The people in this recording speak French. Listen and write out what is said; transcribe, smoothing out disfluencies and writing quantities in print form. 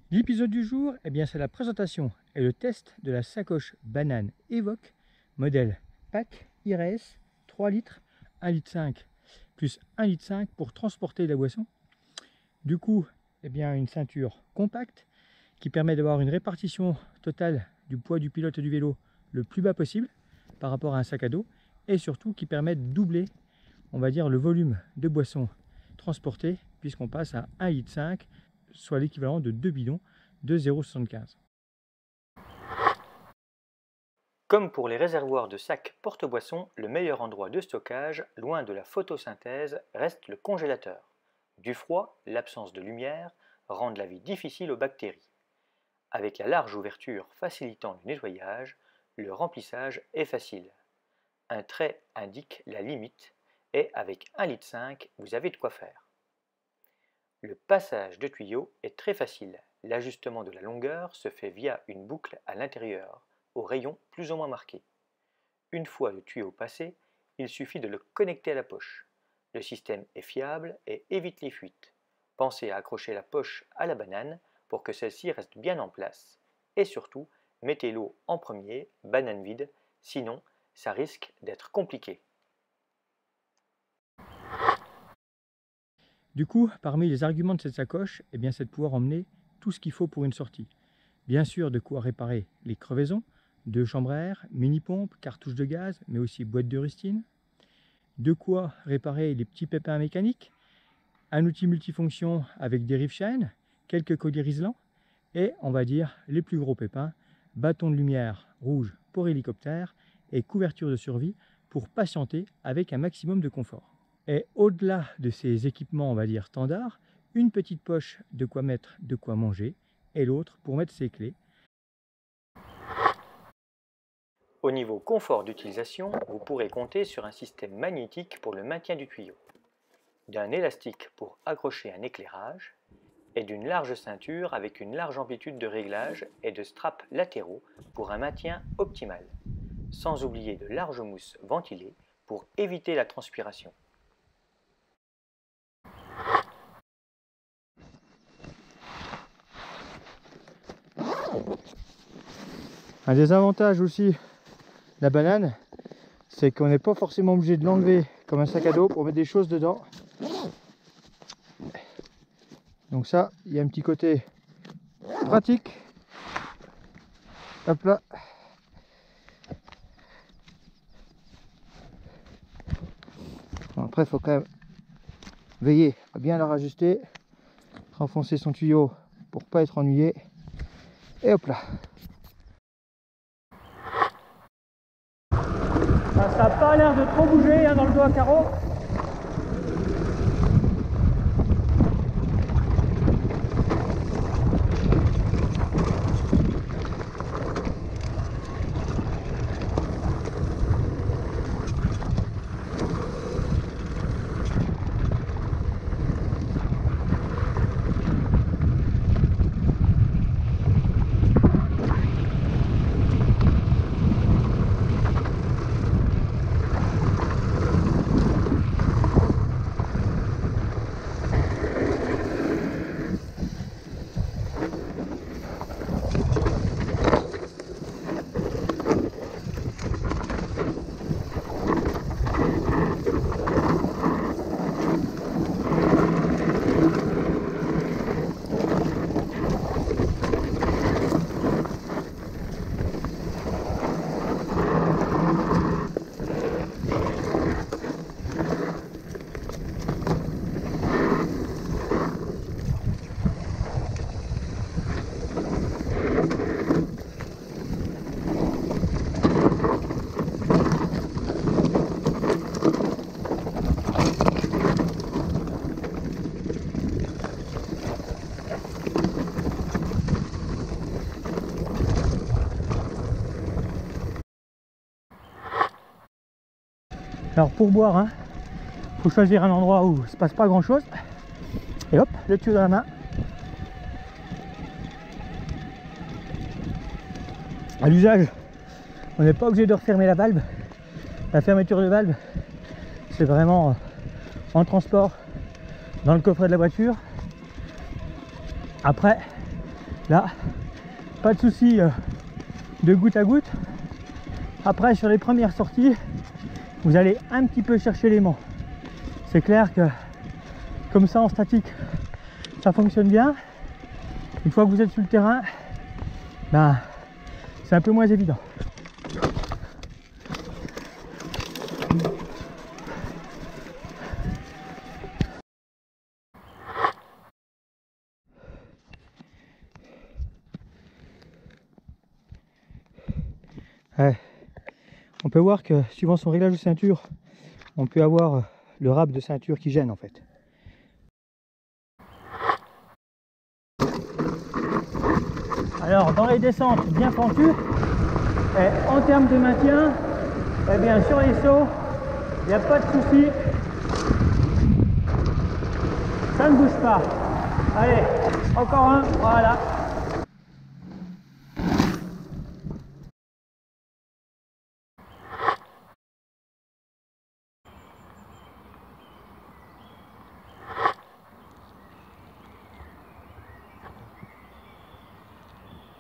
L'épisode du jour, c'est la présentation et le test de la sacoche banane Evoque, modèle pack IRS, 3 litres, 1,5 litre plus 1,5 litre pour transporter de la boisson. Du coup, une ceinture compacte qui permet d'avoir une répartition totale du poids du pilote du vélo le plus bas possible par rapport à un sac à dos, et surtout qui permet de doubler, on va dire, le volume de boisson transporté, puisqu'on passe à 1,5 litre, soit l'équivalent de 2 bidons de 0,75. Comme pour les réservoirs de sacs porte-boissons, le meilleur endroit de stockage, loin de la photosynthèse, reste le congélateur. Du froid, l'absence de lumière, rendent la vie difficile aux bactéries. Avec la large ouverture facilitant le nettoyage, le remplissage est facile. Un trait indique la limite et avec 1,5 litre, vous avez de quoi faire. Le passage de tuyau est très facile. L'ajustement de la longueur se fait via une boucle à l'intérieur, au rayon plus ou moins marqué. Une fois le tuyau passé, il suffit de le connecter à la poche. Le système est fiable et évite les fuites. Pensez à accrocher la poche à la banane pour que celle-ci reste bien en place. Et surtout, mettez l'eau en premier, banane vide, sinon ça risque d'être compliqué. Du coup, parmi les arguments de cette sacoche, c'est de pouvoir emmener tout ce qu'il faut pour une sortie. Bien sûr, de quoi réparer les crevaisons, 2 chambres à air, mini-pompe, cartouches de gaz, mais aussi boîte de rustine. De quoi réparer les petits pépins mécaniques, un outil multifonction avec dérive chaîne, quelques colliers isolants, et on va dire les plus gros pépins, bâton de lumière rouge pour hélicoptère et couverture de survie pour patienter avec un maximum de confort. Et au-delà de ces équipements, on va dire standards, une petite poche de quoi mettre de quoi manger et l'autre pour mettre ses clés. Au niveau confort d'utilisation, vous pourrez compter sur un système magnétique pour le maintien du tuyau, d'un élastique pour accrocher un éclairage et d'une large ceinture avec une large amplitude de réglage et de straps latéraux pour un maintien optimal, sans oublier de larges mousses ventilées pour éviter la transpiration. Un des avantages aussi de la banane, c'est qu'on n'est pas forcément obligé de l'enlever comme un sac à dos pour mettre des choses dedans. Donc ça, il y a un petit côté pratique. Hop là. Après, il faut quand même veiller à bien la rajuster, renfoncer son tuyau pour pas être ennuyé. Et hop là. Ça n'a pas l'air de trop bouger dans le dos à carreau. Alors pour boire, faut choisir un endroit où il ne se passe pas grand chose. Et hop, le tuyau dans la main. À l'usage, on n'est pas obligé de refermer la valve. La fermeture de valve, c'est vraiment en transport dans le coffret de la voiture. Après, Là, pas de souci de goutte à goutte. Après, sur les premières sorties, vous allez un petit peu chercher l'aimant. C'est clair que comme ça en statique, ça fonctionne bien. Une fois que vous êtes sur le terrain, ben, c'est un peu moins évident. Ouais. On peut voir que suivant son réglage de ceinture, on peut avoir le râpe de ceinture qui gêne en fait. Alors dans les descentes bien pentues, en termes de maintien, eh bien sur les sauts, il n'y a pas de souci. Ça ne bouge pas. Allez, encore un, voilà.